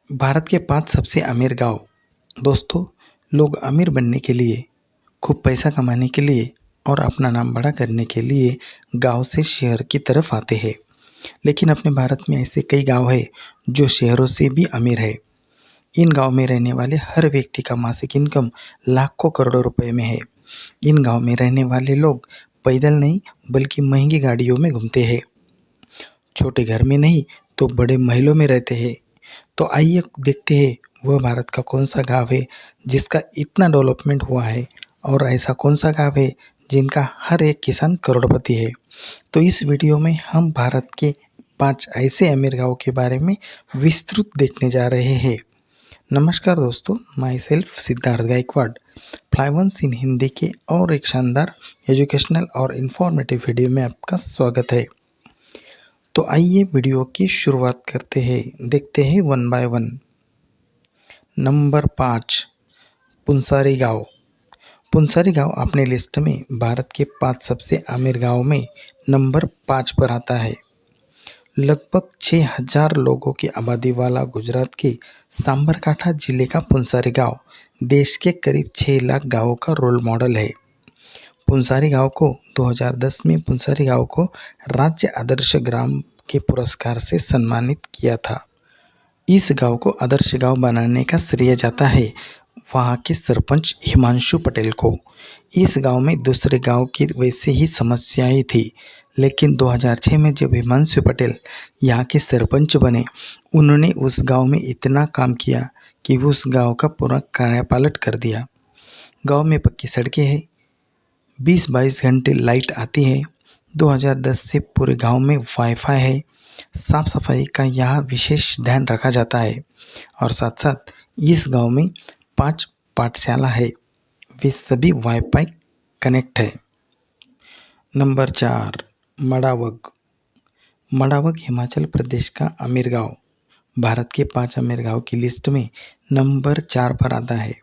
भारत के 5 सबसे अमीर गाँव। दोस्तों, लोग अमीर बनने के लिए, खूब पैसा कमाने के लिए और अपना नाम बड़ा करने के लिए गाँव से शहर की तरफ आते हैं। लेकिन अपने भारत में ऐसे कई गाँव हैं जो शहरों से भी अमीर है। इन गाँव में रहने वाले हर व्यक्ति का मासिक इनकम लाखों करोड़ों रुपए में है। इन गाँव में रहने वाले लोग पैदल नहीं बल्कि महंगी गाड़ियों में घूमते हैं। छोटे घर में नहीं तो बड़े महलों में रहते हैं। तो आइए देखते हैं वह भारत का कौन सा गाँव है जिसका इतना डेवलपमेंट हुआ है और ऐसा कौन सा गाँव है जिनका हर एक किसान करोड़पति है। तो इस वीडियो में हम भारत के 5 ऐसे अमीर गाँव के बारे में विस्तृत देखने जा रहे हैं। नमस्कार दोस्तों, माई सेल्फ सिद्धार्थ गायकवाड़ फ्लाइवंस इन हिंदी के और एक शानदार एजुकेशनल और इन्फॉर्मेटिव वीडियो में आपका स्वागत है। तो आइए वीडियो की शुरुआत करते हैं। देखते हैं one by one. Number 5, Punsari गाँव। पुंसारी गाँव अपने लिस्ट में भारत के 5 सबसे अमीर गाँव में नंबर 5 पर आता है। लगभग 6000 लोगों की आबादी वाला गुजरात के सांबरकाठा जिले का पुंसारी गाँव देश के करीब 6 लाख गाँवों का रोल मॉडल है। पुंसारी गाँव को 2010 में पुंसारी गाँव को राज्य आदर्श ग्राम के पुरस्कार से सम्मानित किया था। इस गाँव को आदर्श गाँव बनाने का श्रेय जाता है वहाँ के सरपंच हिमांशु पटेल को। इस गाँव में दूसरे गाँव की वैसे ही समस्याएं थी, लेकिन 2006 में जब हिमांशु पटेल यहाँ के सरपंच बने, उन्होंने उस गाँव में इतना काम किया कि उस गाँव का पूरा कायापालट कर दिया। गाँव में पक्की सड़कें हैं, 20-22 घंटे लाइट आती है। 2010 से पूरे गांव में वाईफाई है। साफ सफाई का यहाँ विशेष ध्यान रखा जाता है और साथ साथ इस गांव में 5 पाठशाला है, वे सभी वाईफाई कनेक्ट है। नंबर 4, मडावग। मडावग हिमाचल प्रदेश का अमीर गांव भारत के 5 अमीर गांव की लिस्ट में नंबर 4 पर आता है।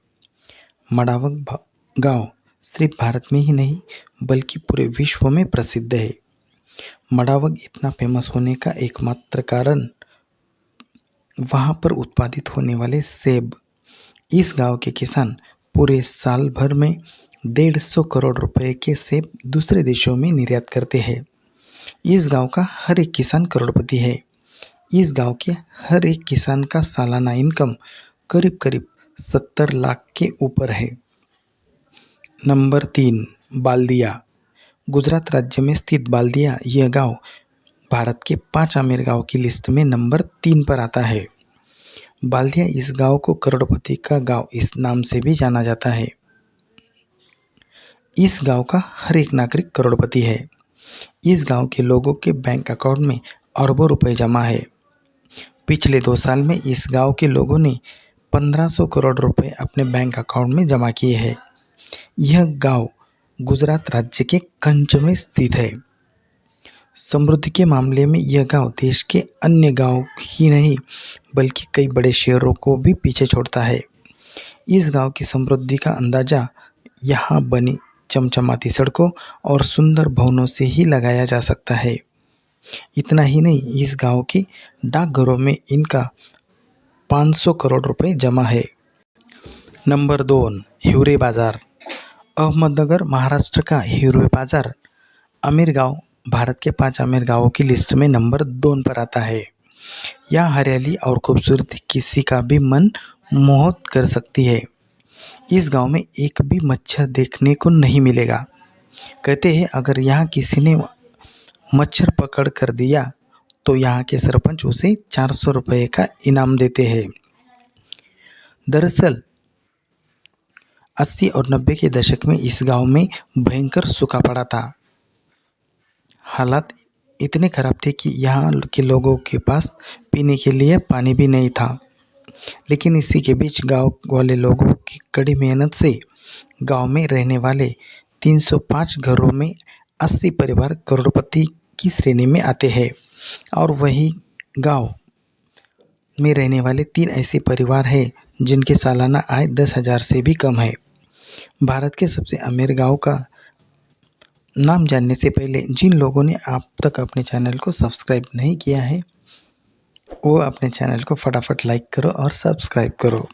मडावग गांव सिर्फ भारत में ही नहीं बल्कि पूरे विश्व में प्रसिद्ध है। मडावग इतना फेमस होने का एकमात्र कारण वहाँ पर उत्पादित होने वाले सेब। इस गांव के किसान पूरे साल भर में 150 करोड़ रुपए के सेब दूसरे देशों में निर्यात करते हैं। इस गांव का हर एक किसान करोड़पति है। इस गांव के हर एक किसान का सालाना इनकम करीब करीब 70 लाख के ऊपर है। नंबर 3, बाल्दिया। गुजरात राज्य में स्थित बाल्दिया यह गांव भारत के 5 अमीर गांव की लिस्ट में नंबर 3 पर आता है। बाल्दिया इस गांव को करोड़पति का गांव इस नाम से भी जाना जाता है। इस गांव का हर एक नागरिक करोड़पति है। इस गांव के लोगों के बैंक अकाउंट में अरबों रुपए जमा है। पिछले 2 साल में इस गांव के लोगों ने 1500 करोड़ रुपए अपने बैंक अकाउंट में जमा किए हैं। यह गांव गुजरात राज्य के कच्छ में स्थित है। समृद्धि के मामले में यह गांव देश के अन्य गांव ही नहीं बल्कि कई बड़े शहरों को भी पीछे छोड़ता है। इस गांव की समृद्धि का अंदाजा यहाँ बनी चमचमाती सड़कों और सुंदर भवनों से ही लगाया जा सकता है। इतना ही नहीं, इस गांव के डाकघरों में इनका 500 करोड़ रुपए जमा है। नंबर 2, हिवरे बाजार। अहमदनगर महाराष्ट्र का हिवरे बाजार अमीर गांव भारत के 5 अमीर गांवों की लिस्ट में नंबर 2 पर आता है। यह हरियाली और खूबसूरती किसी का भी मन मोहित कर सकती है। इस गांव में एक भी मच्छर देखने को नहीं मिलेगा। कहते हैं अगर यहाँ किसी ने मच्छर पकड़ कर दिया तो यहाँ के सरपंच उसे 400 रुपये का इनाम देते हैं। दरअसल 80 और 90 के दशक में इस गांव में भयंकर सूखा पड़ा था। हालात इतने खराब थे कि यहाँ के लोगों के पास पीने के लिए पानी भी नहीं था। लेकिन इसी के बीच गांव वाले लोगों की कड़ी मेहनत से गांव में रहने वाले 305 घरों में 80 परिवार करोड़पति की श्रेणी में आते हैं और वही गांव में रहने वाले 3 ऐसे परिवार हैं जिनके सालाना आय 10,000 से भी कम है। भारत के सबसे अमीर गांव का नाम जानने से पहले जिन लोगों ने अब तक अपने चैनल को सब्सक्राइब नहीं किया है, वो अपने चैनल को फटाफट लाइक करो और सब्सक्राइब करो।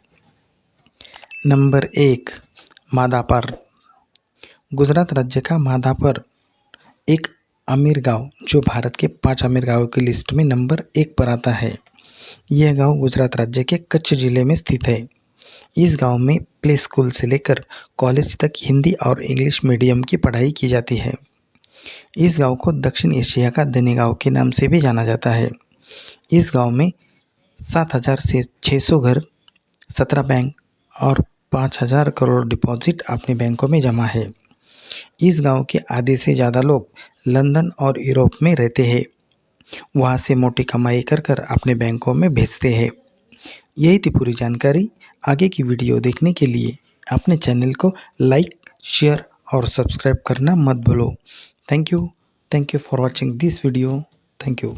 नंबर 1, माधापर। गुजरात राज्य का माधापर एक अमीर गांव जो भारत के 5 अमीर गांवों की लिस्ट में नंबर 1 पर आता है। यह गांव गुजरात राज्य के कच्छ जिले में स्थित है। इस गांव में प्ले स्कूल से लेकर कॉलेज तक हिंदी और इंग्लिश मीडियम की पढ़ाई की जाती है। इस गांव को दक्षिण एशिया का धनी गांव के नाम से भी जाना जाता है। इस गांव में 7,600 घर, 17 बैंक और 5,000 करोड़ डिपॉजिट अपने बैंकों में जमा है। इस गांव के आधे से ज़्यादा लोग लंदन और यूरोप में रहते हैं। वहाँ से मोटी कमाई कर कर अपने बैंकों में भेजते हैं। यही थी पूरी जानकारी। आगे की वीडियो देखने के लिए अपने चैनल को लाइक, शेयर और सब्सक्राइब करना मत भूलो। Thank you for watching this video. Thank you.